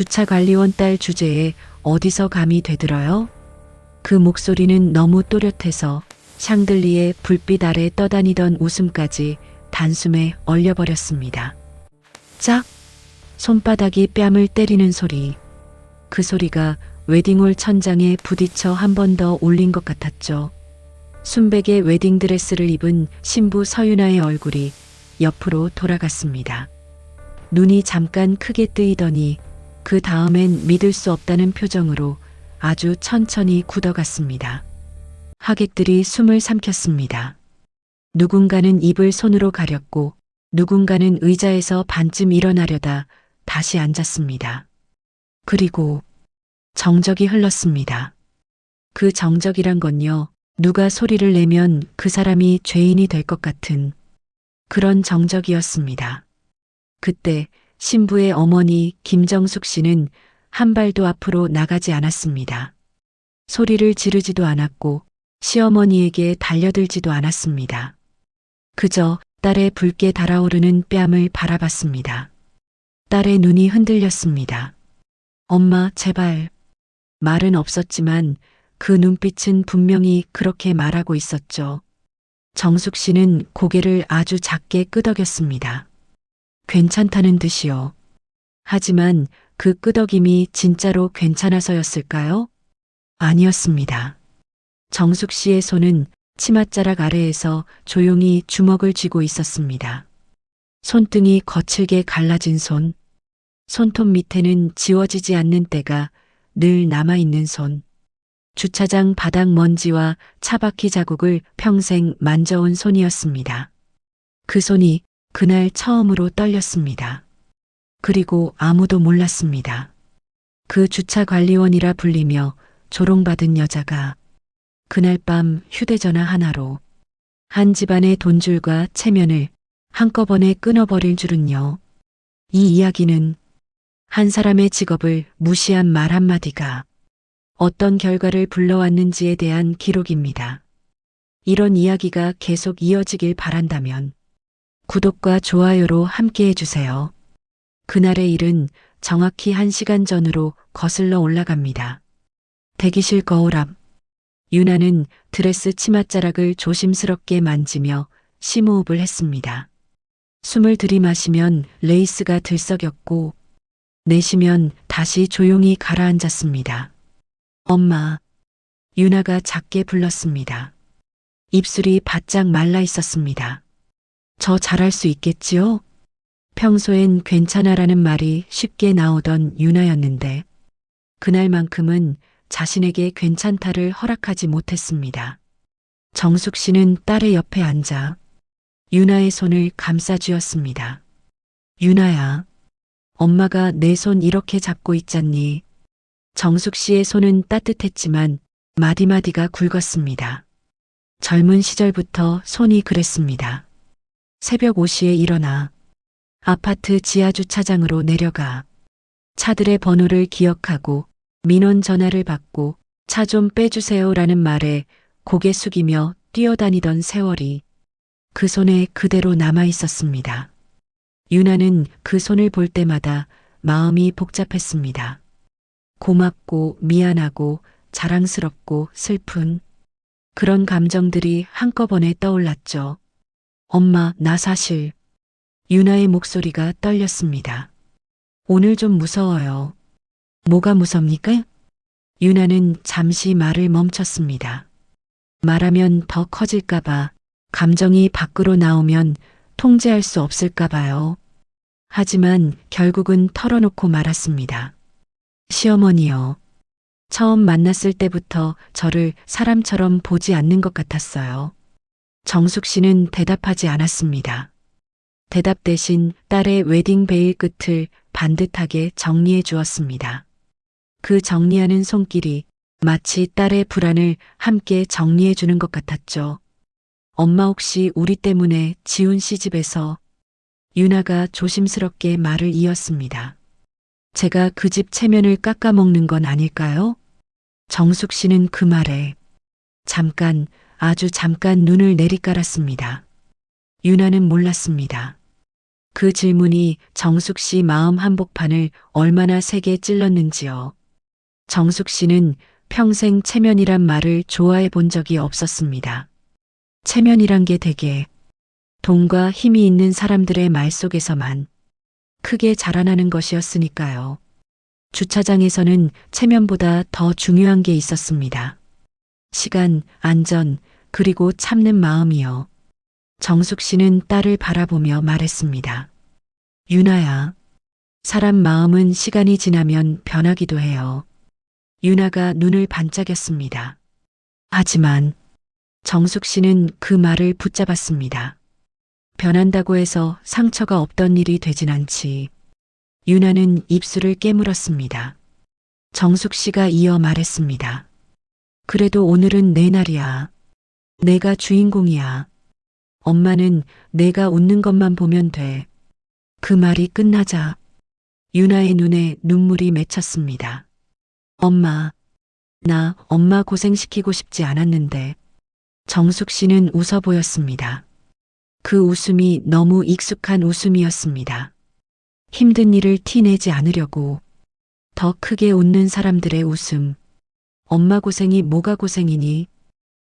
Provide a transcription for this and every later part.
주차관리원 딸 주제에 어디서 감히 되들어요? 그 목소리는 너무 또렷해서 샹들리에 불빛 아래 떠다니던 웃음까지 단숨에 얼려버렸습니다. 짝! 손바닥이 뺨을 때리는 소리. 그 소리가 웨딩홀 천장에 부딪혀 한 번 더 울린 것 같았죠. 순백의 웨딩드레스를 입은 신부 서윤아의 얼굴이 옆으로 돌아갔습니다. 눈이 잠깐 크게 뜨이더니 그 다음엔 믿을 수 없다는 표정으로 아주 천천히 굳어갔습니다. 하객들이 숨을 삼켰습니다. 누군가는 입을 손으로 가렸고 누군가는 의자에서 반쯤 일어나려다 다시 앉았습니다. 그리고 정적이 흘렀습니다. 그 정적이란 건요, 누가 소리를 내면 그 사람이 죄인이 될 것 같은 그런 정적이었습니다. 그때 신부의 어머니 김정숙 씨는 한 발도 앞으로 나가지 않았습니다. 소리를 지르지도 않았고 시어머니에게 달려들지도 않았습니다. 그저 딸의 붉게 달아오르는 뺨을 바라봤습니다. 딸의 눈이 흔들렸습니다. 엄마, 제발. 말은 없었지만 그 눈빛은 분명히 그렇게 말하고 있었죠. 정숙 씨는 고개를 아주 작게 끄덕였습니다. 괜찮다는 듯이요. 하지만 그 끄덕임이 진짜로 괜찮아서였을까요? 아니었습니다. 정숙 씨의 손은 치맛자락 아래에서 조용히 주먹을 쥐고 있었습니다. 손등이 거칠게 갈라진 손, 손톱 밑에는 지워지지 않는 때가 늘 남아있는 손, 주차장 바닥 먼지와 차바퀴 자국을 평생 만져온 손이었습니다. 그 손이 그날 처음으로 떨렸습니다. 그리고 아무도 몰랐습니다. 그 주차관리원이라 불리며 조롱받은 여자가 그날 밤 휴대전화 하나로 한 집안의 돈줄과 체면을 한꺼번에 끊어버릴 줄은요. 이 이야기는 한 사람의 직업을 무시한 말 한마디가 어떤 결과를 불러왔는지에 대한 기록입니다. 이런 이야기가 계속 이어지길 바란다면 구독과 좋아요로 함께 해주세요. 그날의 일은 정확히 1시간 전으로 거슬러 올라갑니다. 대기실 거울 앞, 유나는 드레스 치맛자락을 조심스럽게 만지며 심호흡을 했습니다. 숨을 들이마시면 레이스가 들썩였고 내쉬면 다시 조용히 가라앉았습니다. 엄마, 유나가 작게 불렀습니다. 입술이 바짝 말라 있었습니다. 저 잘할 수 있겠지요? 평소엔 괜찮아라는 말이 쉽게 나오던 유나였는데 그날만큼은 자신에게 괜찮다를 허락하지 못했습니다. 정숙 씨는 딸의 옆에 앉아 유나의 손을 감싸쥐었습니다. 유나야, 엄마가 내 손 이렇게 잡고 있잖니. 정숙 씨의 손은 따뜻했지만 마디마디가 굵었습니다. 젊은 시절부터 손이 그랬습니다. 새벽 5시에 일어나 아파트 지하주차장으로 내려가 차들의 번호를 기억하고 민원 전화를 받고 차 좀 빼주세요라는 말에 고개 숙이며 뛰어다니던 세월이 그 손에 그대로 남아 있었습니다. 유나는 그 손을 볼 때마다 마음이 복잡했습니다. 고맙고 미안하고 자랑스럽고 슬픈 그런 감정들이 한꺼번에 떠올랐죠. 엄마, 나 사실 유나의 목소리가 떨렸습니다. 오늘 좀 무서워요. 뭐가 무섭니까? 유나는 잠시 말을 멈췄습니다. 말하면 더 커질까봐, 감정이 밖으로 나오면 통제할 수 없을까봐요. 하지만 결국은 털어놓고 말았습니다. 시어머니요. 처음 만났을 때부터 저를 사람처럼 보지 않는 것 같았어요. 정숙 씨는 대답하지 않았습니다. 대답 대신 딸의 웨딩 베일 끝을 반듯하게 정리해 주었습니다. 그 정리하는 손길이 마치 딸의 불안을 함께 정리해 주는 것 같았죠. 엄마, 혹시 우리 때문에 지훈 씨 집에서 유나가 조심스럽게 말을 이었습니다. 제가 그 집 체면을 깎아먹는 건 아닐까요? 정숙 씨는 그 말에 잠깐, 아주 잠깐 눈을 내리깔았습니다. 유나는 몰랐습니다. 그 질문이 정숙 씨 마음 한복판을 얼마나 세게 찔렀는지요. 정숙 씨는 평생 체면이란 말을 좋아해 본 적이 없었습니다. 체면이란 게 되게 돈과 힘이 있는 사람들의 말 속에서만 크게 자라나는 것이었으니까요. 주차장에서는 체면보다 더 중요한 게 있었습니다. 시간, 안전, 그리고 참는 마음이요. 정숙 씨는 딸을 바라보며 말했습니다. 유나야, 사람 마음은 시간이 지나면 변하기도 해요. 유나가 눈을 반짝였습니다. 하지만 정숙 씨는 그 말을 붙잡았습니다. 변한다고 해서 상처가 없던 일이 되진 않지. 유나는 입술을 깨물었습니다. 정숙 씨가 이어 말했습니다. 그래도 오늘은 내 날이야. 내가 주인공이야. 엄마는 내가 웃는 것만 보면 돼. 그 말이 끝나자 유나의 눈에 눈물이 맺혔습니다. 엄마, 나 엄마 고생시키고 싶지 않았는데. 정숙 씨는 웃어 보였습니다. 그 웃음이 너무 익숙한 웃음이었습니다. 힘든 일을 티내지 않으려고 더 크게 웃는 사람들의 웃음. 엄마 고생이 뭐가 고생이니?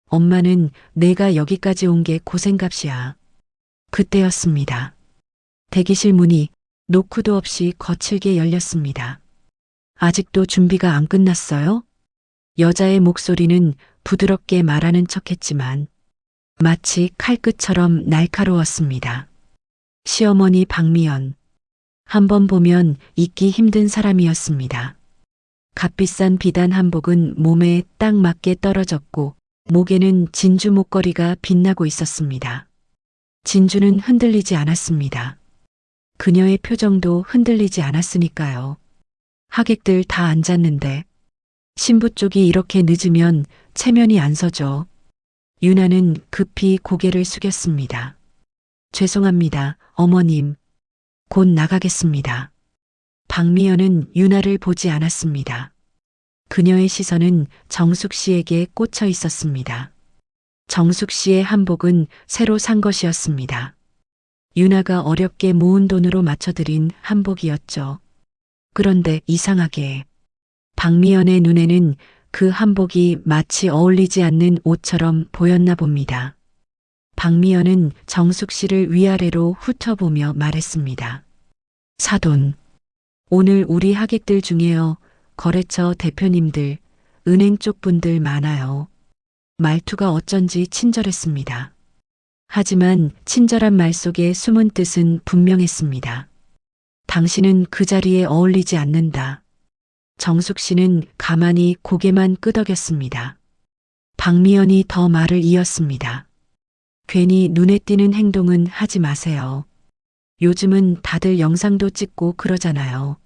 엄마는 내가 여기까지 온 게 고생값이야. 그때였습니다. 대기실 문이 노크도 없이 거칠게 열렸습니다. 아직도 준비가 안 끝났어요? 여자의 목소리는 부드럽게 말하는 척했지만 마치 칼끝처럼 날카로웠습니다. 시어머니 박미연. 한 번 보면 잊기 힘든 사람이었습니다. 값비싼 비단 한복은 몸에 딱 맞게 떨어졌고 목에는 진주 목걸이가 빛나고 있었습니다. 진주는 흔들리지 않았습니다. 그녀의 표정도 흔들리지 않았으니까요. 하객들 다 앉았는데 신부 쪽이 이렇게 늦으면 체면이 안 서죠. 유나는 급히 고개를 숙였습니다. 죄송합니다, 어머님. 곧 나가겠습니다. 박미연은 유나를 보지 않았습니다. 그녀의 시선은 정숙 씨에게 꽂혀 있었습니다. 정숙 씨의 한복은 새로 산 것이었습니다. 유나가 어렵게 모은 돈으로 맞춰드린 한복이었죠. 그런데 이상하게 박미연의 눈에는 그 한복이 마치 어울리지 않는 옷처럼 보였나 봅니다. 박미연은 정숙 씨를 위아래로 훑어보며 말했습니다. 사돈, 오늘 우리 하객들 중에요. 거래처 대표님들, 은행 쪽 분들 많아요. 말투가 어쩐지 친절했습니다. 하지만 친절한 말 속에 숨은 뜻은 분명했습니다. 당신은 그 자리에 어울리지 않는다. 정숙 씨는 가만히 고개만 끄덕였습니다. 박미연이 더 말을 이었습니다. 괜히 눈에 띄는 행동은 하지 마세요. 요즘은 다들 영상도 찍고 그러잖아요.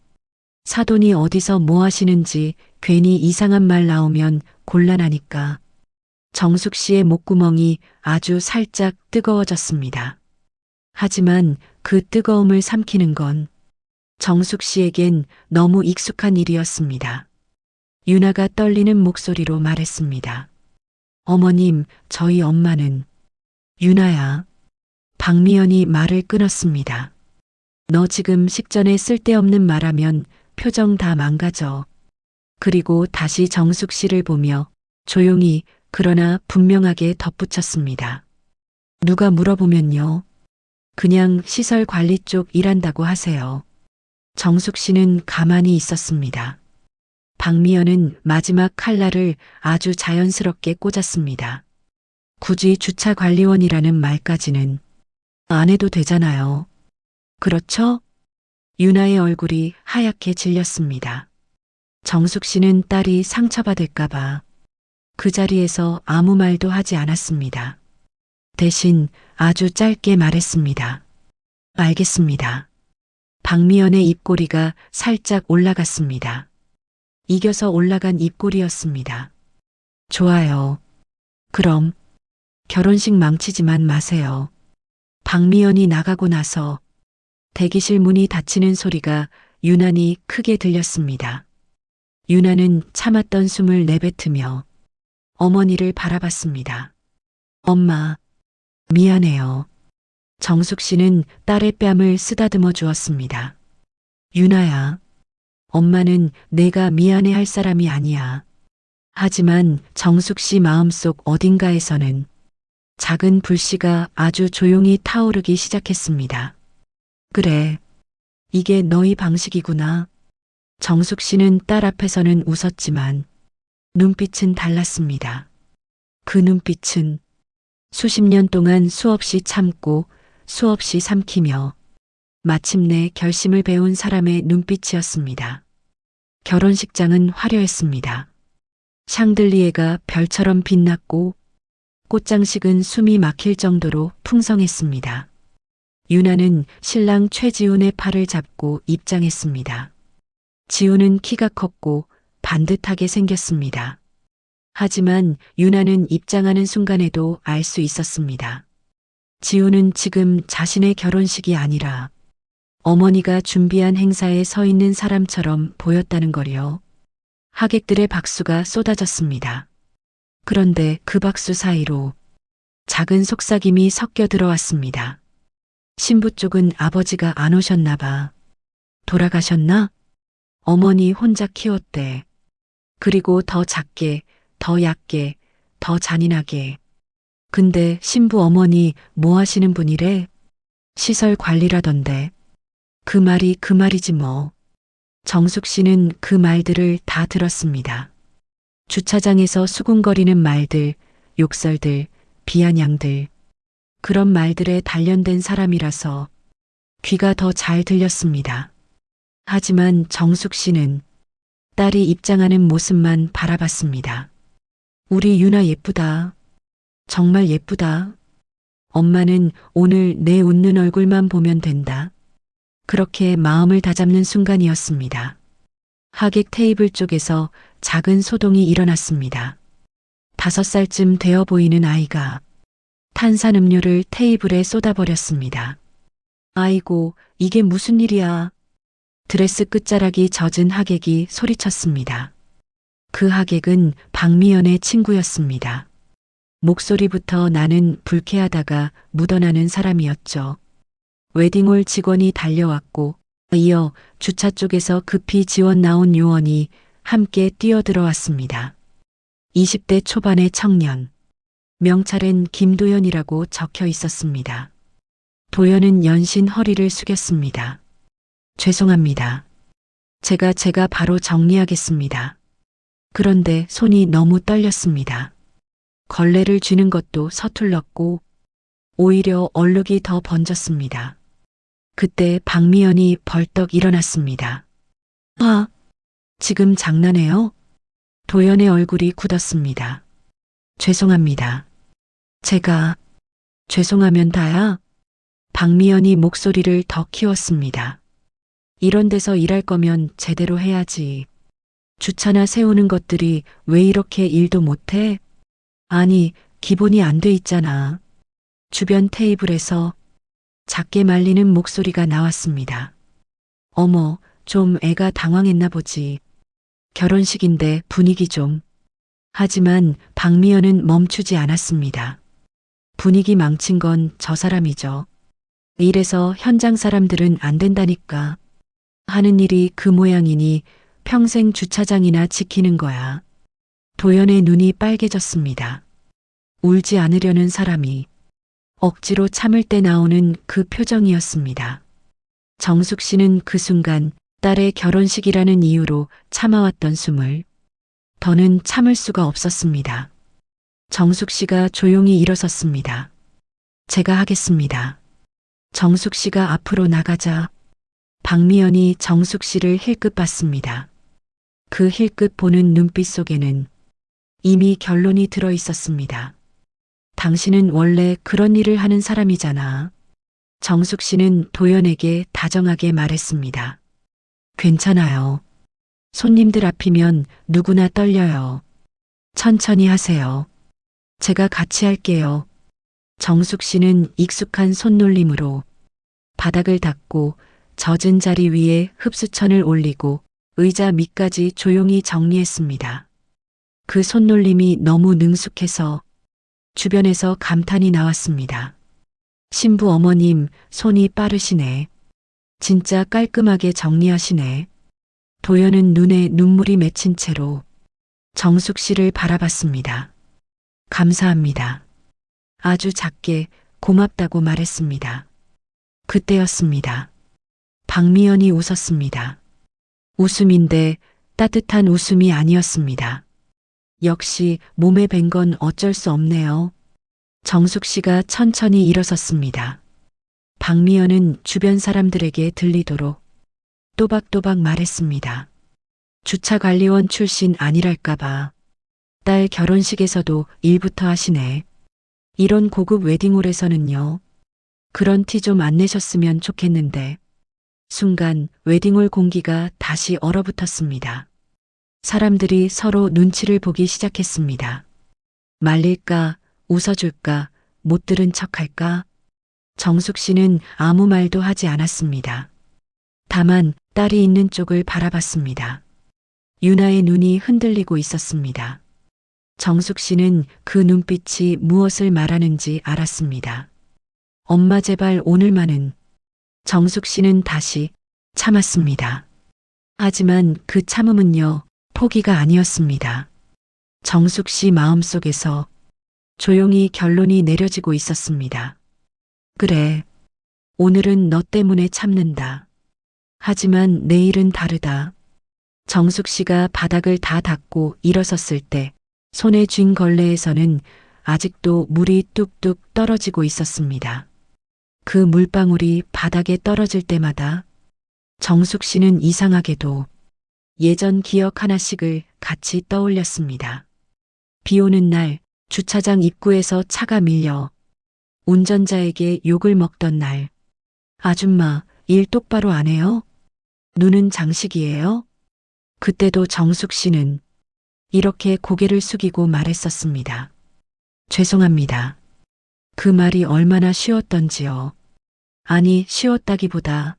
사돈이 어디서 뭐 하시는지 괜히 이상한 말 나오면 곤란하니까. 정숙 씨의 목구멍이 아주 살짝 뜨거워졌습니다. 하지만 그 뜨거움을 삼키는 건 정숙 씨에겐 너무 익숙한 일이었습니다. 유나가 떨리는 목소리로 말했습니다. 어머님, 저희 엄마는. 유나야. 박미연이 말을 끊었습니다. 너 지금 식전에 쓸데없는 말하면 표정 다 망가져. 그리고 다시 정숙 씨를 보며 조용히 그러나 분명하게 덧붙였습니다. 누가 물어보면요. 그냥 시설 관리 쪽 일한다고 하세요. 정숙 씨는 가만히 있었습니다. 박미연은 마지막 칼날을 아주 자연스럽게 꽂았습니다. 굳이 주차관리원이라는 말까지는 안 해도 되잖아요. 그렇죠? 유나의 얼굴이 하얗게 질렸습니다. 정숙 씨는 딸이 상처받을까봐 그 자리에서 아무 말도 하지 않았습니다. 대신 아주 짧게 말했습니다. 알겠습니다. 박미연의 입꼬리가 살짝 올라갔습니다. 이겨서 올라간 입꼬리였습니다. 좋아요. 그럼 결혼식 망치지만 마세요. 박미연이 나가고 나서 대기실 문이 닫히는 소리가 유난히 크게 들렸습니다. 유나는 참았던 숨을 내뱉으며 어머니를 바라봤습니다. 엄마, 미안해요. 정숙 씨는 딸의 뺨을 쓰다듬어 주었습니다. 유나야, 엄마는 내가 미안해할 사람이 아니야. 하지만 정숙 씨 마음속 어딘가에서는 작은 불씨가 아주 조용히 타오르기 시작했습니다. 그래, 이게 너희 방식이구나. 정숙 씨는 딸 앞에서는 웃었지만 눈빛은 달랐습니다. 그 눈빛은 수십 년 동안 수없이 참고 수없이 삼키며 마침내 결심을 배운 사람의 눈빛이었습니다. 결혼식장은 화려했습니다. 샹들리에가 별처럼 빛났고 꽃장식은 숨이 막힐 정도로 풍성했습니다. 유나는 신랑 최지훈의 팔을 잡고 입장했습니다. 지훈은 키가 컸고 반듯하게 생겼습니다. 하지만 유나는 입장하는 순간에도 알 수 있었습니다. 지훈은 지금 자신의 결혼식이 아니라 어머니가 준비한 행사에 서 있는 사람처럼 보였다는 거리요. 하객들의 박수가 쏟아졌습니다. 그런데 그 박수 사이로 작은 속삭임이 섞여 들어왔습니다. 신부 쪽은 아버지가 안 오셨나 봐. 돌아가셨나? 어머니 혼자 키웠대. 그리고 더 작게, 더 얕게, 더 잔인하게. 근데 신부 어머니 뭐 하시는 분이래? 시설 관리라던데. 그 말이 그 말이지 뭐. 정숙 씨는 그 말들을 다 들었습니다. 주차장에서 수군거리는 말들, 욕설들, 비아냥들. 그런 말들에 단련된 사람이라서 귀가 더 잘 들렸습니다. 하지만 정숙 씨는 딸이 입장하는 모습만 바라봤습니다. 우리 유나 예쁘다. 정말 예쁘다. 엄마는 오늘 내 웃는 얼굴만 보면 된다. 그렇게 마음을 다잡는 순간이었습니다. 하객 테이블 쪽에서 작은 소동이 일어났습니다. 5살쯤 되어 보이는 아이가 탄산음료를 테이블에 쏟아버렸습니다. 아이고, 이게 무슨 일이야. 드레스 끝자락이 젖은 하객이 소리쳤습니다. 그 하객은 박미연의 친구였습니다. 목소리부터 나는 불쾌하다가 묻어나는 사람이었죠. 웨딩홀 직원이 달려왔고 이어 주차 쪽에서 급히 지원 나온 요원이 함께 뛰어들어왔습니다. 20대 초반의 청년. 명찰엔 김도연이라고 적혀 있었습니다. 도연은 연신 허리를 숙였습니다. 죄송합니다. 제가 바로 정리하겠습니다. 그런데 손이 너무 떨렸습니다. 걸레를 쥐는 것도 서툴렀고 오히려 얼룩이 더 번졌습니다. 그때 박미연이 벌떡 일어났습니다. 아, 지금 장난해요? 도연의 얼굴이 굳었습니다. 죄송합니다. 제가 죄송하면 다야? 박미연이 목소리를 더 키웠습니다. 이런 데서 일할 거면 제대로 해야지. 주차나 세우는 것들이 왜 이렇게 일도 못해? 아니, 기본이 안 돼 있잖아. 주변 테이블에서 작게 말리는 목소리가 나왔습니다. 어머, 좀 애가 당황했나 보지. 결혼식인데 분위기 좀. 하지만 박미연은 멈추지 않았습니다. 분위기 망친 건 저 사람이죠. 이래서 현장 사람들은 안 된다니까. 하는 일이 그 모양이니 평생 주차장이나 지키는 거야. 도연의 눈이 빨개졌습니다. 울지 않으려는 사람이 억지로 참을 때 나오는 그 표정이었습니다. 정숙 씨는 그 순간 딸의 결혼식이라는 이유로 참아왔던 숨을 더는 참을 수가 없었습니다. 정숙 씨가 조용히 일어섰습니다. 제가 하겠습니다. 정숙 씨가 앞으로 나가자 박미연이 정숙 씨를 힐끗 봤습니다. 그 힐끗 보는 눈빛 속에는 이미 결론이 들어 있었습니다. 당신은 원래 그런 일을 하는 사람이잖아. 정숙 씨는 도연에게 다정하게 말했습니다. 괜찮아요. 손님들 앞이면 누구나 떨려요. 천천히 하세요. 제가 같이 할게요. 정숙 씨는 익숙한 손놀림으로 바닥을 닦고 젖은 자리 위에 흡수천을 올리고 의자 밑까지 조용히 정리했습니다. 그 손놀림이 너무 능숙해서 주변에서 감탄이 나왔습니다. 신부 어머님 손이 빠르시네. 진짜 깔끔하게 정리하시네. 도연은 눈에 눈물이 맺힌 채로 정숙 씨를 바라봤습니다. 감사합니다. 아주 작게 고맙다고 말했습니다. 그때였습니다. 박미연이 웃었습니다. 웃음인데 따뜻한 웃음이 아니었습니다. 역시 몸에 밴 건 어쩔 수 없네요. 정숙 씨가 천천히 일어섰습니다. 박미연은 주변 사람들에게 들리도록 또박또박 말했습니다. 주차관리원 출신 아니랄까봐. 딸 결혼식에서도 일부터 하시네. 이런 고급 웨딩홀에서는요. 그런 티 좀 안 내셨으면 좋겠는데. 순간 웨딩홀 공기가 다시 얼어붙었습니다. 사람들이 서로 눈치를 보기 시작했습니다. 말릴까, 웃어줄까, 못 들은 척할까? 정숙 씨는 아무 말도 하지 않았습니다. 다만 딸이 있는 쪽을 바라봤습니다. 유나의 눈이 흔들리고 있었습니다. 정숙 씨는 그 눈빛이 무엇을 말하는지 알았습니다. 엄마 제발 오늘만은. 정숙 씨는 다시 참았습니다. 하지만 그 참음은요, 포기가 아니었습니다. 정숙 씨 마음속에서 조용히 결론이 내려지고 있었습니다. 그래, 오늘은 너 때문에 참는다. 하지만 내일은 다르다. 정숙 씨가 바닥을 다 닦고 일어섰을 때 손에 쥔 걸레에서는 아직도 물이 뚝뚝 떨어지고 있었습니다. 그 물방울이 바닥에 떨어질 때마다 정숙 씨는 이상하게도 예전 기억 하나씩을 같이 떠올렸습니다. 비 오는 날 주차장 입구에서 차가 밀려 운전자에게 욕을 먹던 날. 아줌마, 일 똑바로 안 해요? 눈은 장식이에요? 그때도 정숙 씨는 이렇게 고개를 숙이고 말했었습니다. 죄송합니다. 그 말이 얼마나 쉬웠던지요. 아니, 쉬웠다기보다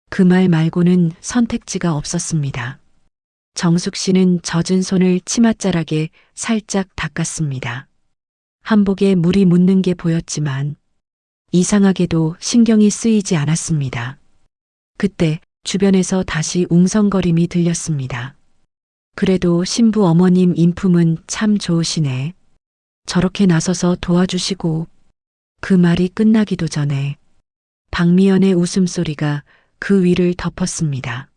그 말 말고는 선택지가 없었습니다. 정숙 씨는 젖은 손을 치맛자락에 살짝 닦았습니다. 한복에 물이 묻는 게 보였지만 이상하게도 신경이 쓰이지 않았습니다. 그때 주변에서 다시 웅성거림이 들렸습니다. 그래도 신부 어머님 인품은 참 좋으시네. 저렇게 나서서 도와주시고. 그 말이 끝나기도 전에 박미연의 웃음소리가 그 위를 덮었습니다.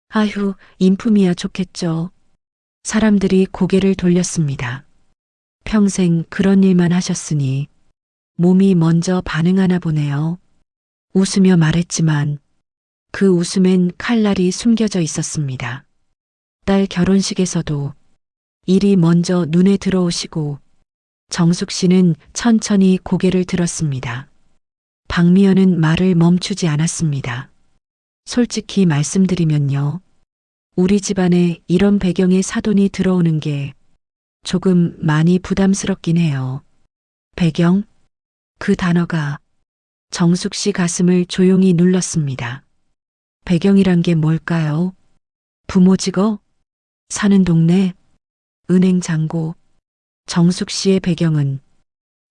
아휴, 인품이야 좋겠죠. 사람들이 고개를 돌렸습니다. 평생 그런 일만 하셨으니 몸이 먼저 반응하나 보네요. 웃으며 말했지만 그 웃음엔 칼날이 숨겨져 있었습니다. 딸 결혼식에서도 일이 먼저 눈에 들어오시고 정숙 씨는 천천히 고개를 들었습니다. 박미연은 말을 멈추지 않았습니다. 솔직히 말씀드리면요. 우리 집안에 이런 배경의 사돈이 들어오는 게 조금 많이 부담스럽긴 해요. 배경? 그 단어가 정숙 씨 가슴을 조용히 눌렀습니다. 배경이란 게 뭘까요? 부모 직업? 사는 동네? 은행 잔고? 정숙 씨의 배경은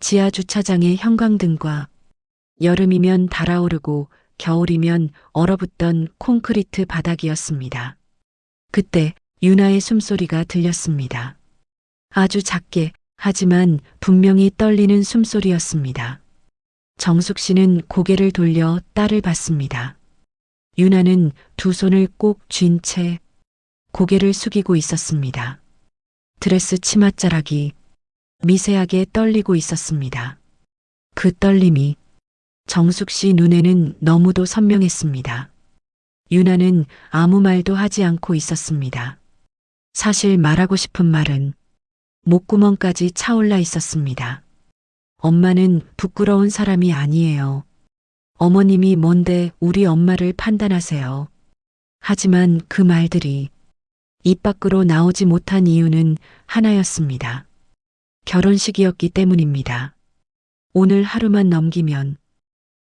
지하 주차장의 형광등과 여름이면 달아오르고 겨울이면 얼어붙던 콘크리트 바닥이었습니다. 그때 유나의 숨소리가 들렸습니다. 아주 작게 하지만 분명히 떨리는 숨소리였습니다. 정숙 씨는 고개를 돌려 딸을 봤습니다. 유나는 두 손을 꼭 쥔 채 고개를 숙이고 있었습니다. 드레스 치맛자락이 미세하게 떨리고 있었습니다. 그 떨림이 정숙 씨 눈에는 너무도 선명했습니다. 유나는 아무 말도 하지 않고 있었습니다. 사실 말하고 싶은 말은 목구멍까지 차올라 있었습니다. 엄마는 부끄러운 사람이 아니에요. 어머님이 뭔데 우리 엄마를 판단하세요. 하지만 그 말들이 입 밖으로 나오지 못한 이유는 하나였습니다. 결혼식이었기 때문입니다. 오늘 하루만 넘기면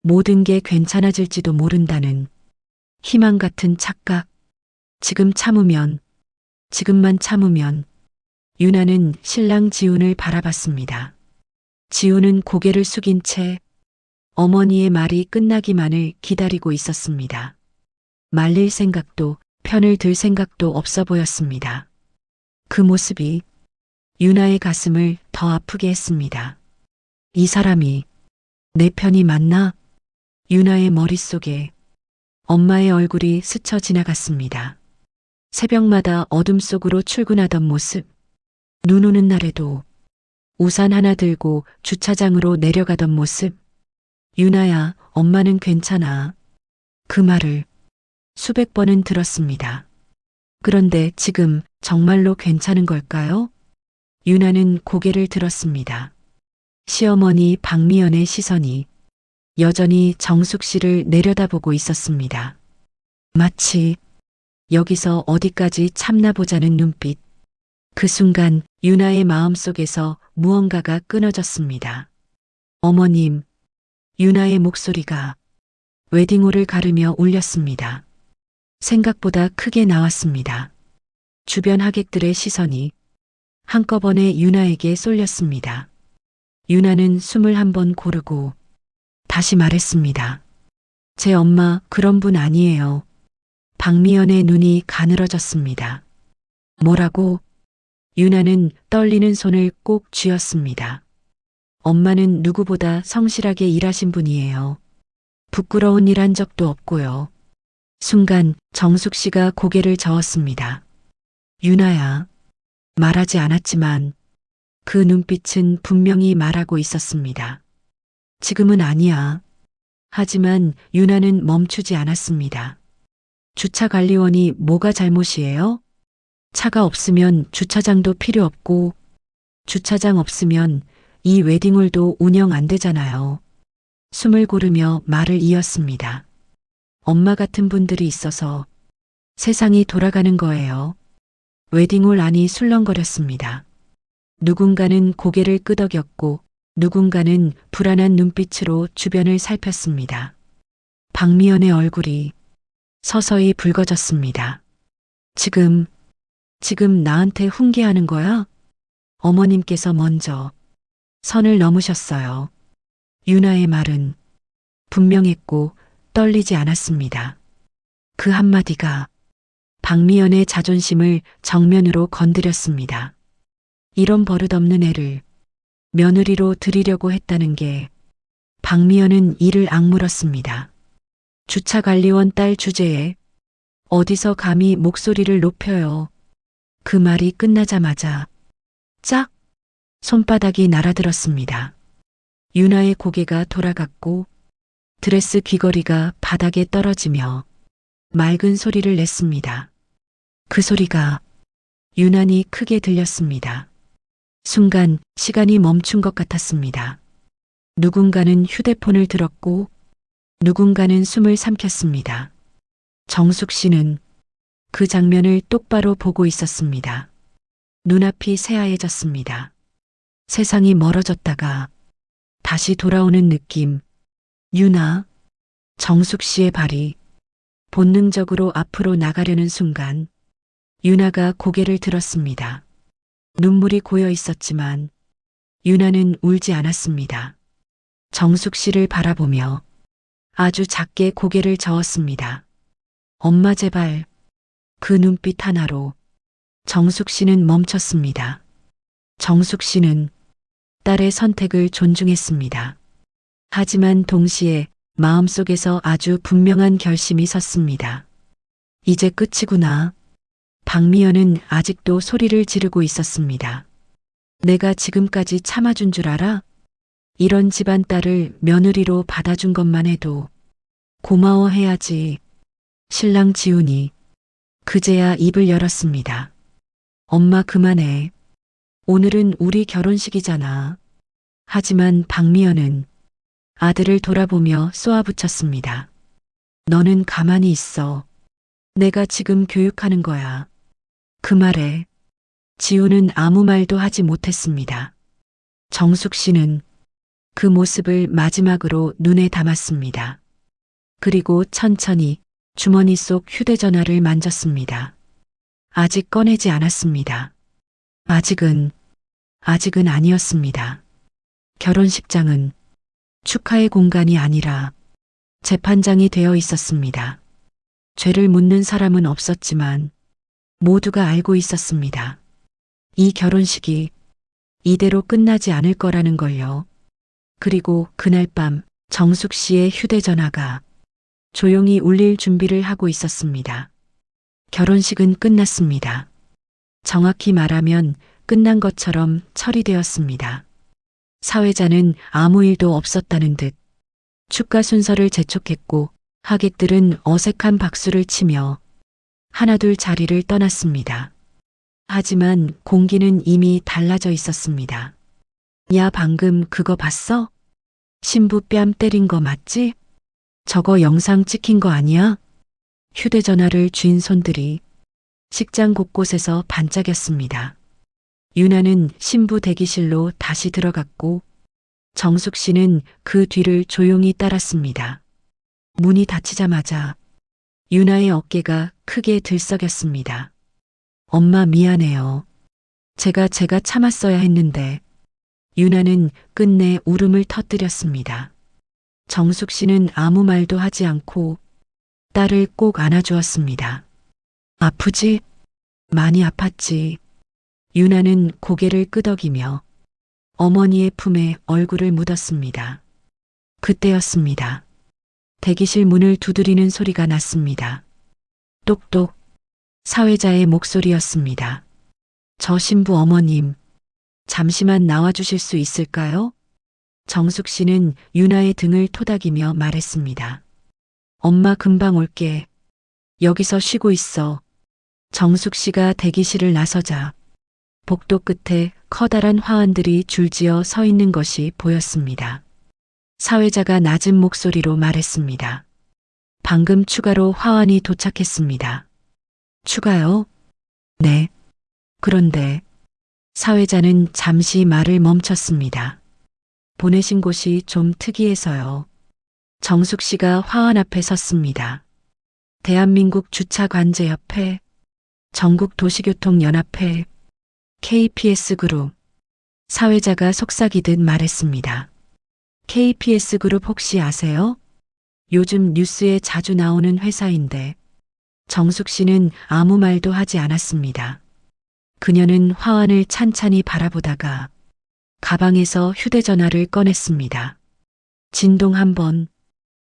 모든 게 괜찮아질지도 모른다는 희망 같은 착각. 지금 참으면, 지금만 참으면. 유나는 신랑 지훈을 바라봤습니다. 지훈은 고개를 숙인 채 어머니의 말이 끝나기만을 기다리고 있었습니다. 말릴 생각도 편을 들 생각도 없어 보였습니다. 그 모습이 유나의 가슴을 더 아프게 했습니다. 이 사람이 내 편이 맞나? 유나의 머릿속에 엄마의 얼굴이 스쳐 지나갔습니다. 새벽마다 어둠 속으로 출근하던 모습, 눈 오는 날에도 우산 하나 들고 주차장으로 내려가던 모습, 유나야, 엄마는 괜찮아. 그 말을 수백 번은 들었습니다. 그런데 지금 정말로 괜찮은 걸까요? 유나는 고개를 들었습니다. 시어머니 박미연의 시선이 여전히 정숙 씨를 내려다보고 있었습니다. 마치 여기서 어디까지 참나보자는 눈빛. 그 순간 유나의 마음속에서 무언가가 끊어졌습니다. 어머님, 유나의 목소리가 웨딩홀을 가르며 울렸습니다. 생각보다 크게 나왔습니다. 주변 하객들의 시선이 한꺼번에 유나에게 쏠렸습니다. 유나는 숨을 한번 고르고 다시 말했습니다. 제 엄마 그런 분 아니에요. 박미연의 눈이 가늘어졌습니다. 뭐라고? 유나는 떨리는 손을 꼭 쥐었습니다. 엄마는 누구보다 성실하게 일하신 분이에요. 부끄러운 일 한 적도 없고요. 순간 정숙 씨가 고개를 저었습니다. 유나야, 말하지 않았지만 그 눈빛은 분명히 말하고 있었습니다. 지금은 아니야. 하지만 유나는 멈추지 않았습니다. 주차관리원이 뭐가 잘못이에요? 차가 없으면 주차장도 필요 없고 주차장 없으면 이 웨딩홀도 운영 안 되잖아요. 숨을 고르며 말을 이었습니다. 엄마 같은 분들이 있어서 세상이 돌아가는 거예요. 웨딩홀 안이 술렁거렸습니다. 누군가는 고개를 끄덕였고 누군가는 불안한 눈빛으로 주변을 살폈습니다. 박미연의 얼굴이 서서히 붉어졌습니다. 지금 나한테 훈계하는 거야? 어머님께서 먼저 선을 넘으셨어요. 유나의 말은 분명했고 떨리지 않았습니다. 그 한마디가 박미연의 자존심을 정면으로 건드렸습니다. 이런 버릇없는 애를 며느리로 들이려고 했다는 게 박미연은 이를 악물었습니다. 주차관리원 딸 주제에 어디서 감히 목소리를 높여요. 그 말이 끝나자마자 짝! 손바닥이 날아들었습니다. 유나의 고개가 돌아갔고 드레스 귀걸이가 바닥에 떨어지며 맑은 소리를 냈습니다. 그 소리가 유난히 크게 들렸습니다. 순간 시간이 멈춘 것 같았습니다. 누군가는 휴대폰을 들었고 누군가는 숨을 삼켰습니다. 정숙 씨는 그 장면을 똑바로 보고 있었습니다. 눈앞이 새하얘졌습니다. 세상이 멀어졌다가 다시 돌아오는 느낌. 유나, 정숙 씨의 발이 본능적으로 앞으로 나가려는 순간 유나가 고개를 들었습니다. 눈물이 고여 있었지만 유나는 울지 않았습니다. 정숙 씨를 바라보며 아주 작게 고개를 저었습니다. 엄마 제발. 그 눈빛 하나로 정숙 씨는 멈췄습니다. 정숙 씨는 딸의 선택을 존중했습니다. 하지만 동시에 마음속에서 아주 분명한 결심이 섰습니다. 이제 끝이구나. 박미연은 아직도 소리를 지르고 있었습니다. 내가 지금까지 참아준 줄 알아? 이런 집안 딸을 며느리로 받아준 것만 해도 고마워해야지. 신랑 지훈이 그제야 입을 열었습니다. 엄마 그만해. 오늘은 우리 결혼식이잖아. 하지만 박미연은 아들을 돌아보며 쏘아붙였습니다. 너는 가만히 있어. 내가 지금 교육하는 거야. 그 말에 지우는 아무 말도 하지 못했습니다. 정숙 씨는 그 모습을 마지막으로 눈에 담았습니다. 그리고 천천히 주머니 속 휴대전화를 만졌습니다. 아직 꺼내지 않았습니다. 아직은 아니었습니다. 결혼식장은 축하의 공간이 아니라 재판장이 되어 있었습니다. 죄를 묻는 사람은 없었지만 모두가 알고 있었습니다. 이 결혼식이 이대로 끝나지 않을 거라는 걸요. 그리고 그날 밤 정숙 씨의 휴대전화가 조용히 울릴 준비를 하고 있었습니다. 결혼식은 끝났습니다. 정확히 말하면 끝난 것처럼 처리되었습니다. 사회자는 아무 일도 없었다는 듯 축가 순서를 재촉했고 하객들은 어색한 박수를 치며 하나둘 자리를 떠났습니다. 하지만 공기는 이미 달라져 있었습니다. 야, 방금 그거 봤어? 신부 뺨 때린 거 맞지? 저거 영상 찍힌 거 아니야? 휴대전화를 쥔 손들이 식장 곳곳에서 반짝였습니다. 유나는 신부 대기실로 다시 들어갔고 정숙 씨는 그 뒤를 조용히 따랐습니다. 문이 닫히자마자 유나의 어깨가 크게 들썩였습니다. 엄마 미안해요. 제가 참았어야 했는데. 유나는 끝내 울음을 터뜨렸습니다. 정숙 씨는 아무 말도 하지 않고 딸을 꼭 안아주었습니다. 아프지? 많이 아팠지. 유나는 고개를 끄덕이며 어머니의 품에 얼굴을 묻었습니다. 그때였습니다. 대기실 문을 두드리는 소리가 났습니다. 똑똑. 사회자의 목소리였습니다. 저 신부 어머님, 잠시만 나와주실 수 있을까요? 정숙 씨는 유나의 등을 토닥이며 말했습니다. 엄마 금방 올게. 여기서 쉬고 있어. 정숙 씨가 대기실을 나서자 복도 끝에 커다란 화환들이 줄지어 서 있는 것이 보였습니다. 사회자가 낮은 목소리로 말했습니다. 방금 추가로 화환이 도착했습니다. 추가요? 네. 그런데 사회자는 잠시 말을 멈췄습니다. 보내신 곳이 좀 특이해서요. 정숙 씨가 화환 앞에 섰습니다. 대한민국 주차관제협회, 전국도시교통연합회, KPS그룹. 사회자가 속삭이듯 말했습니다. KPS그룹 혹시 아세요? 요즘 뉴스에 자주 나오는 회사인데. 정숙 씨는 아무 말도 하지 않았습니다. 그녀는 화환을 찬찬히 바라보다가 가방에서 휴대전화를 꺼냈습니다. 진동 한 번.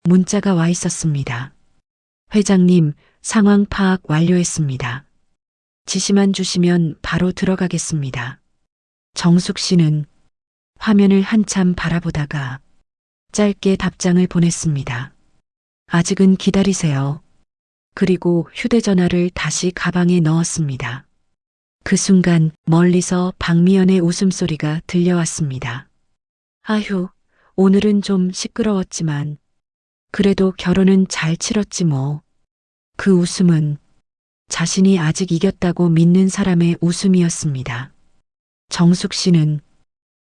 문자가 와 있었습니다. 회장님, 상황 파악 완료했습니다. 지시만 주시면 바로 들어가겠습니다. 정숙 씨는 화면을 한참 바라보다가 짧게 답장을 보냈습니다. 아직은 기다리세요. 그리고 휴대전화를 다시 가방에 넣었습니다. 그 순간 멀리서 박미연의 웃음소리가 들려왔습니다. 아휴, 오늘은 좀 시끄러웠지만 그래도 결혼은 잘 치렀지 뭐. 그 웃음은 자신이 아직 이겼다고 믿는 사람의 웃음이었습니다. 정숙 씨는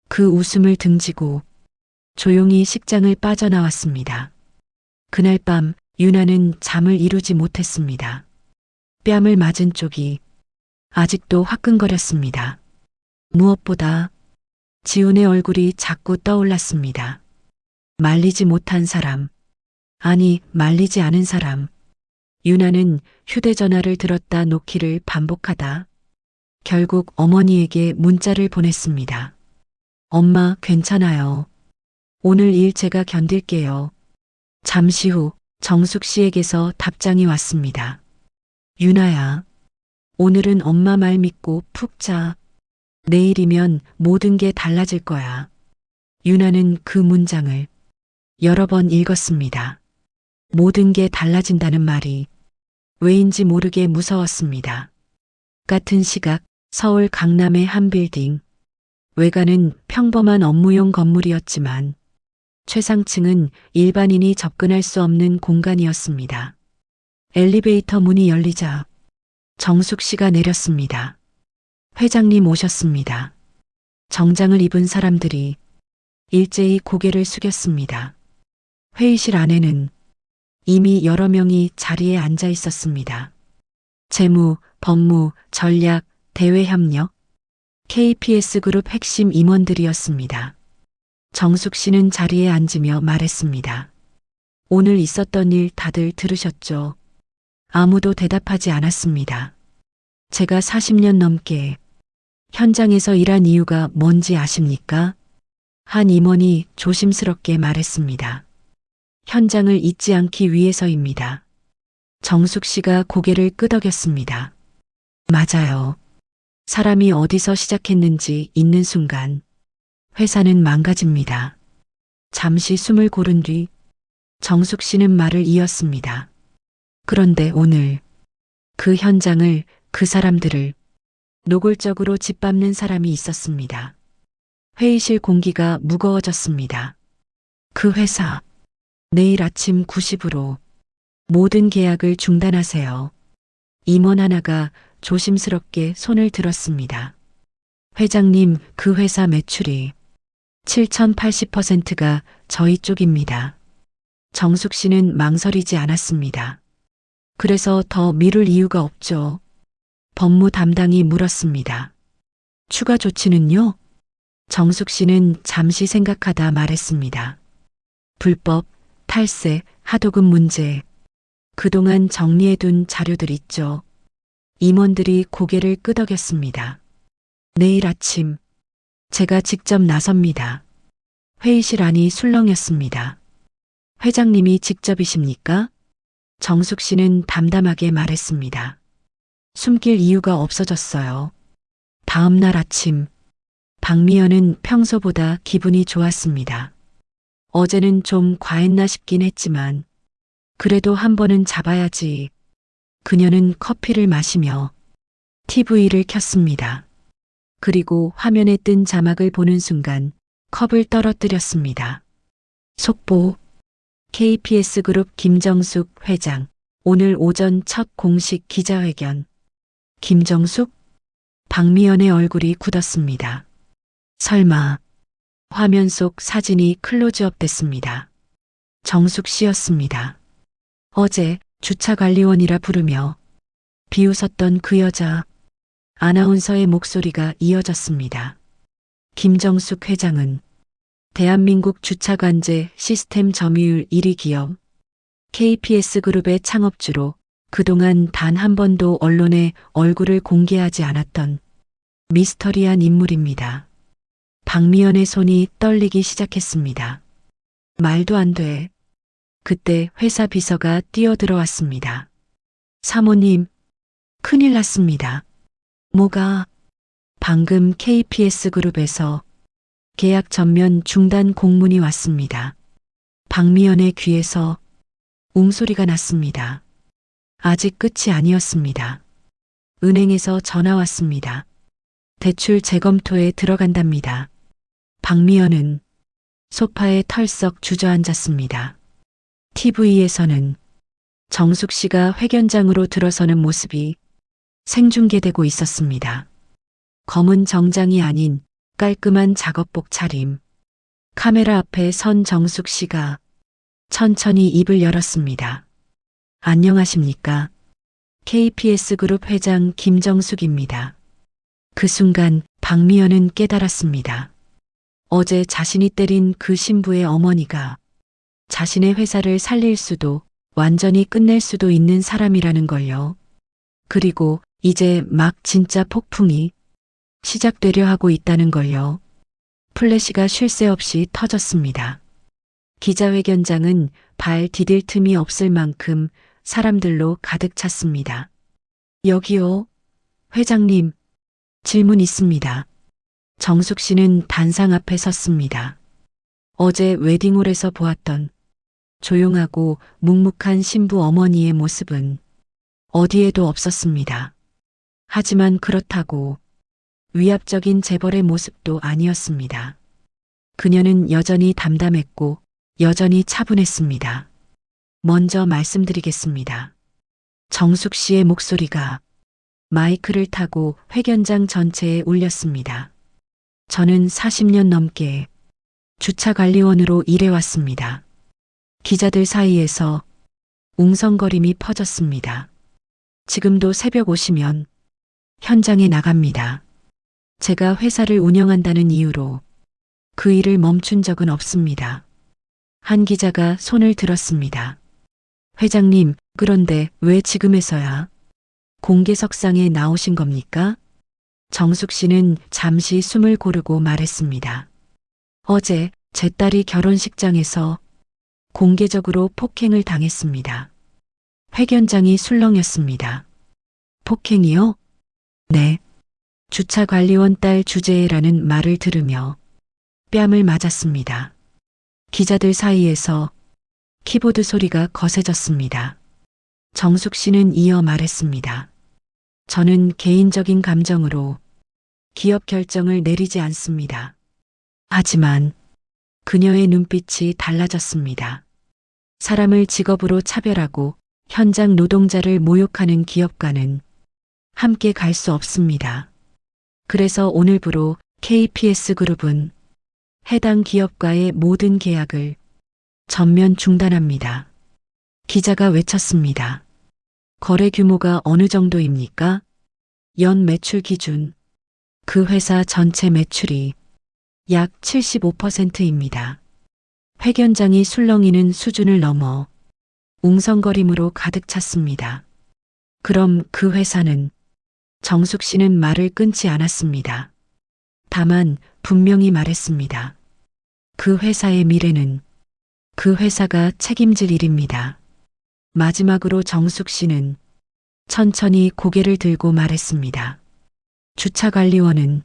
그 웃음을 등지고 조용히 식장을 빠져나왔습니다. 그날 밤 유나는 잠을 이루지 못했습니다. 뺨을 맞은 쪽이 아직도 화끈거렸습니다. 무엇보다 지훈의 얼굴이 자꾸 떠올랐습니다. 말리지 못한 사람, 아니 말리지 않은 사람. 유나는 휴대전화를 들었다 놓기를 반복하다 결국 어머니에게 문자를 보냈습니다. 엄마 괜찮아요. 오늘 일 제가 견딜게요. 잠시 후 정숙 씨에게서 답장이 왔습니다. 유나야, 오늘은 엄마 말 믿고 푹 자. 내일이면 모든 게 달라질 거야. 유나는 그 문장을 여러 번 읽었습니다. 모든 게 달라진다는 말이 왜인지 모르게 무서웠습니다. 같은 시각 서울 강남의 한 빌딩. 외관은 평범한 업무용 건물이었지만 최상층은 일반인이 접근할 수 없는 공간이었습니다. 엘리베이터 문이 열리자 정숙 씨가 내렸습니다. 회장님 오셨습니다. 정장을 입은 사람들이 일제히 고개를 숙였습니다. 회의실 안에는 이미 여러 명이 자리에 앉아 있었습니다. 재무, 법무, 전략, 대외협력, KPS그룹 핵심 임원들이었습니다. 정숙 씨는 자리에 앉으며 말했습니다. 오늘 있었던 일 다들 들으셨죠? 아무도 대답하지 않았습니다. 제가 40년 넘게 현장에서 일한 이유가 뭔지 아십니까? 한 임원이 조심스럽게 말했습니다. 현장을 잊지 않기 위해서입니다. 정숙 씨가 고개를 끄덕였습니다. 맞아요. 사람이 어디서 시작했는지 잊는 순간 회사는 망가집니다. 잠시 숨을 고른 뒤 정숙 씨는 말을 이었습니다. 그런데 오늘 그 현장을, 그 사람들을 노골적으로 짓밟는 사람이 있었습니다. 회의실 공기가 무거워졌습니다. 그 회사, 내일 아침 9시부로 모든 계약을 중단하세요. 임원 하나가 조심스럽게 손을 들었습니다. 회장님, 그 회사 매출이 7080%가 저희 쪽입니다. 정숙 씨는 망설이지 않았습니다. 그래서 더 미룰 이유가 없죠. 법무 담당이 물었습니다. 추가 조치는요? 정숙 씨는 잠시 생각하다 말했습니다. 불법, 탈세, 하도급 문제. 그동안 정리해둔 자료들 있죠. 임원들이 고개를 끄덕였습니다. 내일 아침 제가 직접 나섭니다. 회의실 안이 술렁였습니다. 회장님이 직접이십니까? 정숙 씨는 담담하게 말했습니다. 숨길 이유가 없어졌어요. 다음 날 아침 박미연은 평소보다 기분이 좋았습니다. 어제는 좀 과했나 싶긴 했지만 그래도 한 번은 잡아야지. 그녀는 커피를 마시며 TV를 켰습니다. 그리고 화면에 뜬 자막을 보는 순간 컵을 떨어뜨렸습니다. 속보 KPS 그룹 김정숙 회장 오늘 오전 첫 공식 기자회견. 김정숙? 박미연의 얼굴이 굳었습니다. 설마 화면 속 사진이 클로즈업 됐습니다. 정숙 씨였습니다. 어제 주차관리원이라 부르며 비웃었던 그 여자. 아나운서의 목소리가 이어졌습니다. 김정숙 회장은 대한민국 주차관제 시스템 점유율 1위 기업 KPS 그룹의 창업주로 그동안 단 한 번도 언론에 얼굴을 공개하지 않았던 미스터리한 인물입니다. 박미연의 손이 떨리기 시작했습니다. 말도 안 돼. 그때 회사 비서가 뛰어들어왔습니다. 사모님, 큰일 났습니다. 뭐가? 방금 KPS 그룹에서 계약 전면 중단 공문이 왔습니다. 박미연의 귀에서 웅소리가 났습니다. 아직 끝이 아니었습니다. 은행에서 전화 왔습니다. 대출 재검토에 들어간답니다. 박미연은 소파에 털썩 주저앉았습니다. TV에서는 정숙 씨가 회견장으로 들어서는 모습이 생중계되고 있었습니다. 검은 정장이 아닌 깔끔한 작업복 차림. 카메라 앞에 선 정숙 씨가 천천히 입을 열었습니다. 안녕하십니까? KPS 그룹 회장 김정숙입니다. 그 순간 박미연은 깨달았습니다. 어제 자신이 때린 그 신부의 어머니가 자신의 회사를 살릴 수도 완전히 끝낼 수도 있는 사람이라는 걸요. 그리고 이제 막 진짜 폭풍이 시작되려 하고 있다는 걸요. 플래시가 쉴 새 없이 터졌습니다. 기자회견장은 발 디딜 틈이 없을 만큼 사람들로 가득 찼습니다. 여기요. 회장님, 질문 있습니다. 정숙 씨는 단상 앞에 섰습니다. 어제 웨딩홀에서 보았던 조용하고 묵묵한 신부 어머니의 모습은 어디에도 없었습니다. 하지만 그렇다고 위압적인 재벌의 모습도 아니었습니다. 그녀는 여전히 담담했고 여전히 차분했습니다. 먼저 말씀드리겠습니다. 정숙 씨의 목소리가 마이크를 타고 회견장 전체에 울렸습니다. 저는 40년 넘게 주차관리원으로 일해왔습니다. 기자들 사이에서 웅성거림이 퍼졌습니다. 지금도 새벽 오시면 현장에 나갑니다. 제가 회사를 운영한다는 이유로 그 일을 멈춘 적은 없습니다. 한 기자가 손을 들었습니다. 회장님, 그런데 왜 지금에서야 공개석상에 나오신 겁니까? 정숙 씨는 잠시 숨을 고르고 말했습니다. 어제 제 딸이 결혼식장에서 공개적으로 폭행을 당했습니다. 회견장이 술렁였습니다. 폭행이요? 네. 주차관리원 딸 주제라는 말을 들으며 뺨을 맞았습니다. 기자들 사이에서 키보드 소리가 거세졌습니다. 정숙 씨는 이어 말했습니다. 저는 개인적인 감정으로 기업 결정을 내리지 않습니다. 하지만 그녀의 눈빛이 달라졌습니다. 사람을 직업으로 차별하고 현장 노동자를 모욕하는 기업가는 함께 갈 수 없습니다. 그래서 오늘부로 KPS 그룹은 해당 기업과의 모든 계약을 전면 중단합니다. 기자가 외쳤습니다. 거래 규모가 어느 정도입니까? 연 매출 기준. 그 회사 전체 매출이 약 75%입니다. 회견장이 술렁이는 수준을 넘어 웅성거림으로 가득 찼습니다. 그럼 그 회사는? 정숙 씨는 말을 끊지 않았습니다. 다만 분명히 말했습니다. 그 회사의 미래는 그 회사가 책임질 일입니다. 마지막으로 정숙 씨는 천천히 고개를 들고 말했습니다. 주차관리원은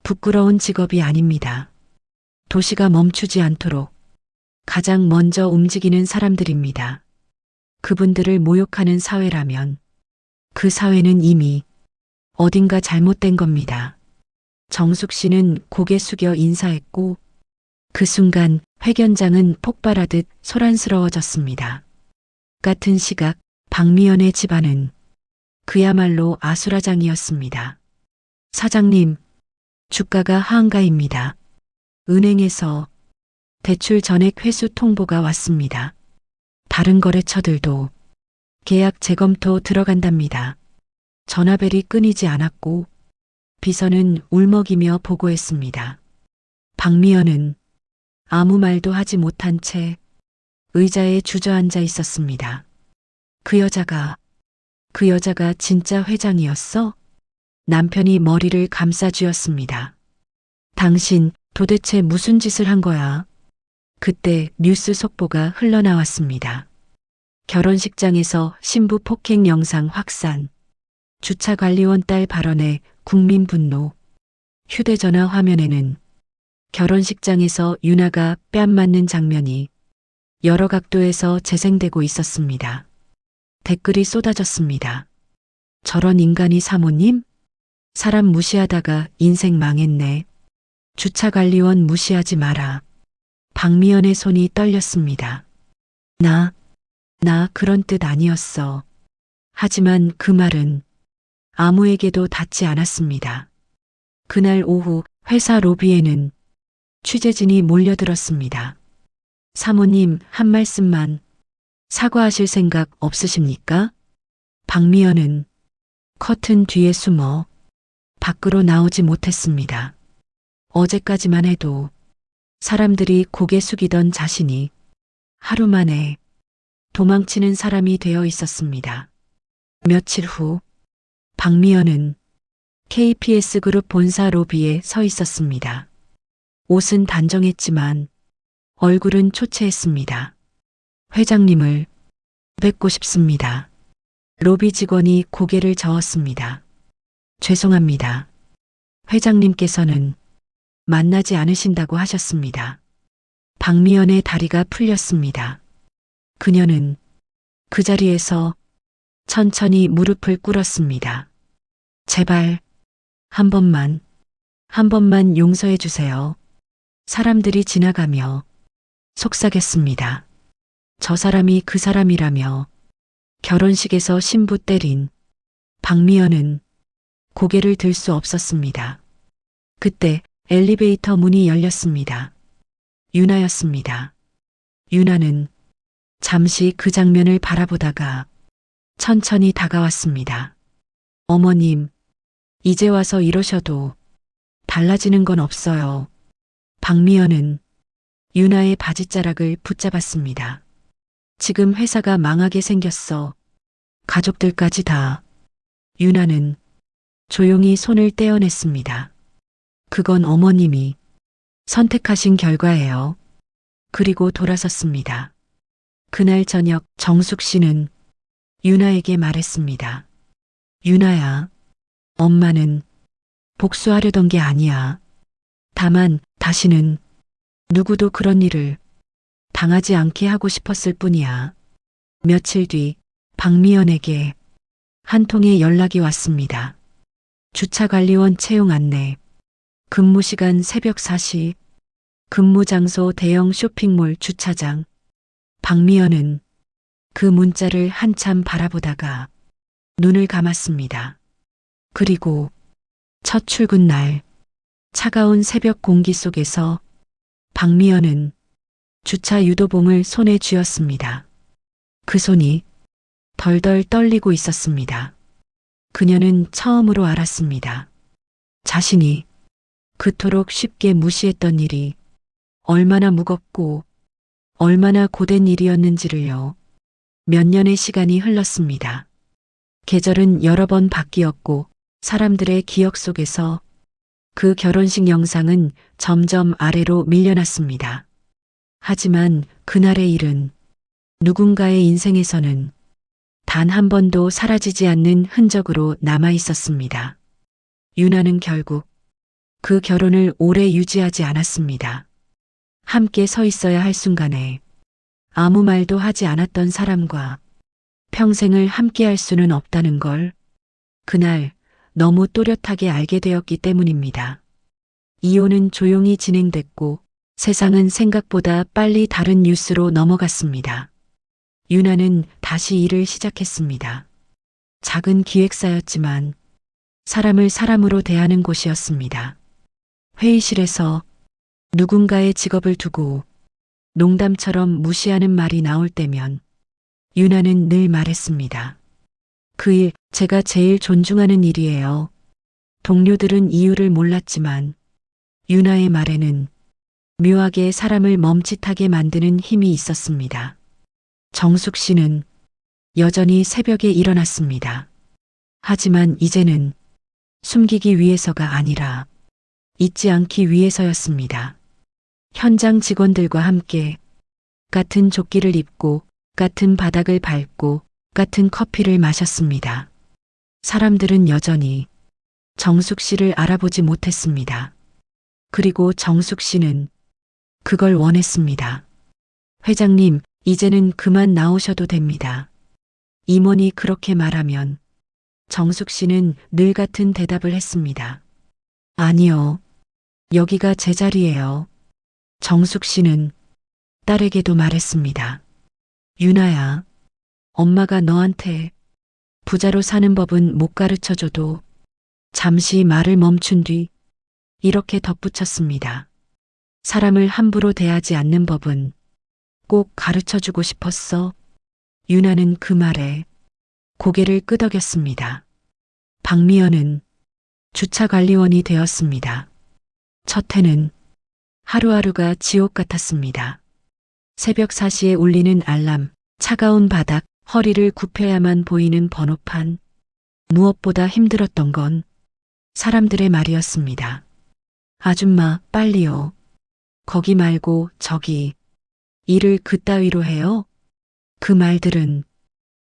부끄러운 직업이 아닙니다. 도시가 멈추지 않도록 가장 먼저 움직이는 사람들입니다. 그분들을 모욕하는 사회라면 그 사회는 이미 어딘가 잘못된 겁니다. 정숙 씨는 고개 숙여 인사했고 그 순간 회견장은 폭발하듯 소란스러워졌습니다. 같은 시각 박미연의 집안은 그야말로 아수라장이었습니다. 사장님, 주가가 하한가입니다. 은행에서 대출 전액 회수 통보가 왔습니다. 다른 거래처들도 계약 재검토 들어간답니다. 전화벨이 끊이지 않았고 비서는 울먹이며 보고했습니다. 박미연은 아무 말도 하지 못한 채 의자에 주저앉아 있었습니다. 그 여자가 진짜 회장이었어? 남편이 머리를 감싸쥐었습니다. 당신 도대체 무슨 짓을 한 거야? 그때 뉴스 속보가 흘러나왔습니다. 결혼식장에서 신부 폭행 영상 확산, 주차관리원 딸 발언에 국민 분노, 휴대전화 화면에는 결혼식장에서 유나가 뺨 맞는 장면이 여러 각도에서 재생되고 있었습니다. 댓글이 쏟아졌습니다. 저런 인간이 사모님? 사람 무시하다가 인생 망했네. 주차관리원 무시하지 마라. 박미연의 손이 떨렸습니다. 나 그런 뜻 아니었어. 하지만 그 말은 아무에게도 닿지 않았습니다. 그날 오후 회사 로비에는 취재진이 몰려들었습니다. 사모님, 한 말씀만. 사과하실 생각 없으십니까? 박미연은 커튼 뒤에 숨어 밖으로 나오지 못했습니다. 어제까지만 해도 사람들이 고개 숙이던 자신이 하루 만에 도망치는 사람이 되어 있었습니다. 며칠 후 박미연은 KPS 그룹 본사 로비에 서 있었습니다. 옷은 단정했지만 얼굴은 초췌했습니다. 회장님을 뵙고 싶습니다. 로비 직원이 고개를 저었습니다. 죄송합니다. 회장님께서는 만나지 않으신다고 하셨습니다. 박미연의 다리가 풀렸습니다. 그녀는 그 자리에서 천천히 무릎을 꿇었습니다. 제발 한 번만 용서해 주세요. 사람들이 지나가며 속삭였습니다. 저 사람이 그 사람이라며 결혼식에서 신부 때린 박미연은 고개를 들 수 없었습니다. 그때 엘리베이터 문이 열렸습니다. 유나였습니다. 유나는 잠시 그 장면을 바라보다가 천천히 다가왔습니다. 어머님, 이제 와서 이러셔도 달라지는 건 없어요. 박미연은 유나의 바지자락을 붙잡았습니다. 지금 회사가 망하게 생겼어. 가족들까지 다. 유나는 조용히 손을 떼어냈습니다. 그건 어머님이 선택하신 결과예요. 그리고 돌아섰습니다. 그날 저녁 정숙 씨는 유나에게 말했습니다. 유나야, 엄마는 복수하려던 게 아니야. 다만 다시는 누구도 그런 일을 당하지 않게 하고 싶었을 뿐이야. 며칠 뒤 박미연에게 한 통의 연락이 왔습니다. 주차관리원 채용 안내. 근무 시간 새벽 4시. 근무 장소 대형 쇼핑몰 주차장. 박미연은 그 문자를 한참 바라보다가 눈을 감았습니다. 그리고 첫 출근 날 차가운 새벽 공기 속에서 박미연은 주차 유도봉을 손에 쥐었습니다. 그 손이 덜덜 떨리고 있었습니다. 그녀는 처음으로 알았습니다. 자신이 그토록 쉽게 무시했던 일이 얼마나 무겁고 얼마나 고된 일이었는지를요. 몇 년의 시간이 흘렀습니다. 계절은 여러 번 바뀌었고 사람들의 기억 속에서 그 결혼식 영상은 점점 아래로 밀려났습니다. 하지만 그날의 일은 누군가의 인생에서는 단 한 번도 사라지지 않는 흔적으로 남아 있었습니다. 유나는 결국 그 결혼을 오래 유지하지 않았습니다. 함께 서 있어야 할 순간에 아무 말도 하지 않았던 사람과 평생을 함께 할 수는 없다는 걸 그날 너무 또렷하게 알게 되었기 때문입니다. 이혼은 조용히 진행됐고 세상은 생각보다 빨리 다른 뉴스로 넘어갔습니다. 유나는 다시 일을 시작했습니다. 작은 기획사였지만 사람을 사람으로 대하는 곳이었습니다. 회의실에서 누군가의 직업을 두고 농담처럼 무시하는 말이 나올 때면 유나는 늘 말했습니다. 그 일 제가 제일 존중하는 일이에요. 동료들은 이유를 몰랐지만 유나의 말에는 묘하게 사람을 멈칫하게 만드는 힘이 있었습니다. 정숙 씨는 여전히 새벽에 일어났습니다. 하지만 이제는 숨기기 위해서가 아니라 잊지 않기 위해서였습니다. 현장 직원들과 함께 같은 조끼를 입고 같은 바닥을 밟고 같은 커피를 마셨습니다. 사람들은 여전히 정숙 씨를 알아보지 못했습니다. 그리고 정숙 씨는 그걸 원했습니다. 회장님, 이제는 그만 나오셔도 됩니다. 임원이 그렇게 말하면 정숙 씨는 늘 같은 대답을 했습니다. 아니요. 여기가 제 자리예요. 정숙 씨는 딸에게도 말했습니다. 유나야, 엄마가 너한테 부자로 사는 법은 못 가르쳐줘도 잠시 말을 멈춘 뒤 이렇게 덧붙였습니다. 사람을 함부로 대하지 않는 법은 꼭 가르쳐주고 싶었어. 유나는 그 말에 고개를 끄덕였습니다. 박미연은 주차관리원이 되었습니다. 첫 해는 하루하루가 지옥 같았습니다. 새벽 4시에 울리는 알람, 차가운 바닥, 허리를 굽혀야만 보이는 번호판. 무엇보다 힘들었던 건 사람들의 말이었습니다. 아줌마, 빨리요. 거기 말고 저기. 일을 그따위로 해요? 그 말들은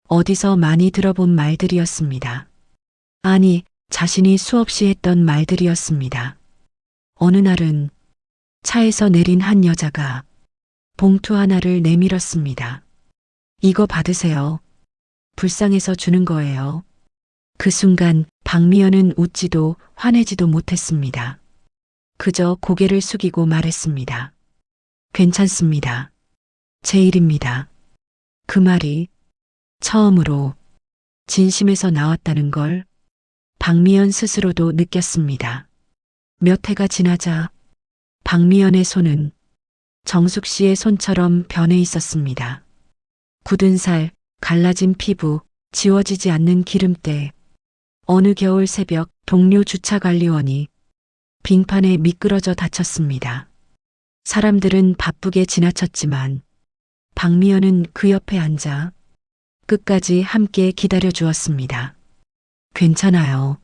어디서 많이 들어본 말들이었습니다. 아니, 자신이 수없이 했던 말들이었습니다. 어느 날은 차에서 내린 한 여자가 봉투 하나를 내밀었습니다. 이거 받으세요. 불쌍해서 주는 거예요. 그 순간 박미연은 웃지도 화내지도 못했습니다. 그저 고개를 숙이고 말했습니다. 괜찮습니다. 제 일입니다. 그 말이 처음으로 진심에서 나왔다는 걸 박미연 스스로도 느꼈습니다. 몇 해가 지나자 박미연의 손은 정숙 씨의 손처럼 변해 있었습니다. 굳은 살, 갈라진 피부, 지워지지 않는 기름때. 어느 겨울 새벽 동료 주차관리원이 빙판에 미끄러져 다쳤습니다. 사람들은 바쁘게 지나쳤지만 박미연은 그 옆에 앉아 끝까지 함께 기다려 주었습니다. 괜찮아요.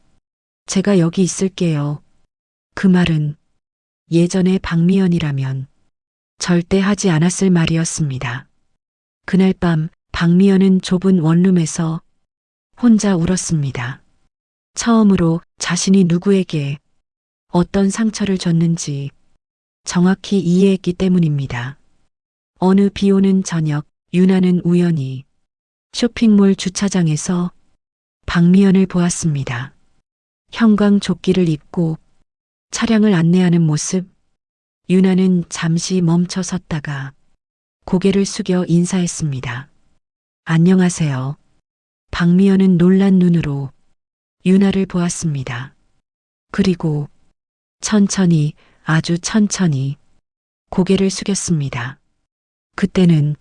제가 여기 있을게요. 그 말은 예전의 박미연이라면 절대 하지 않았을 말이었습니다. 그날 밤 박미연은 좁은 원룸에서 혼자 울었습니다. 처음으로 자신이 누구에게 어떤 상처를 줬는지 정확히 이해했기 때문입니다. 어느 비 오는 저녁 유나는 우연히 쇼핑몰 주차장에서 박미연을 보았습니다. 형광조끼를 입고 차량을 안내하는 모습. 유나는 잠시 멈춰 섰다가 고개를 숙여 인사했습니다. 안녕하세요. 박미연은 놀란 눈으로 유나를 보았습니다. 그리고 천천히, 아주 천천히 고개를 숙였습니다. 그때는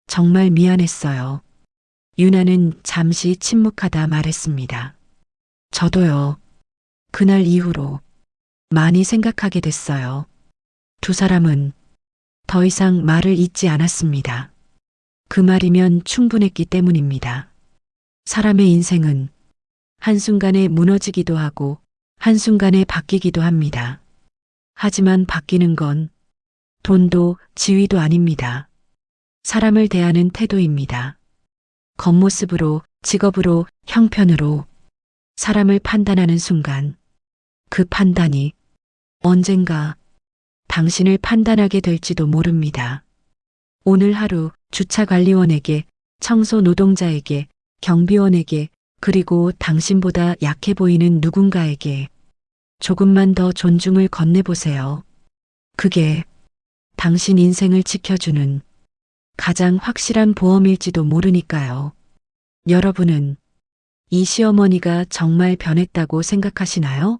정말 미안했어요. 유나는 잠시 침묵하다 말했습니다. 저도요. 그날 이후로 많이 생각하게 됐어요. 두 사람은 더 이상 말을 잇지 않았습니다. 그 말이면 충분했기 때문입니다. 사람의 인생은 한순간에 무너지기도 하고 한순간에 바뀌기도 합니다. 하지만 바뀌는 건 돈도 지위도 아닙니다. 사람을 대하는 태도입니다. 겉모습으로, 직업으로, 형편으로 사람을 판단하는 순간 그 판단이 언젠가 당신을 판단하게 될지도 모릅니다. 오늘 하루 주차관리원에게, 청소 노동자에게, 경비원에게, 그리고 당신보다 약해 보이는 누군가에게 조금만 더 존중을 건네보세요. 그게 당신 인생을 지켜주는 가장 확실한 보험일지도 모르니까요. 여러분은 이 시어머니가 정말 변했다고 생각하시나요?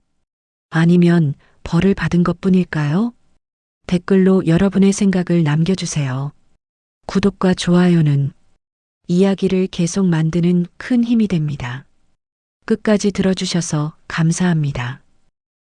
아니면 벌을 받은 것뿐일까요? 댓글로 여러분의 생각을 남겨주세요. 구독과 좋아요는 이야기를 계속 만드는 큰 힘이 됩니다. 끝까지 들어주셔서 감사합니다.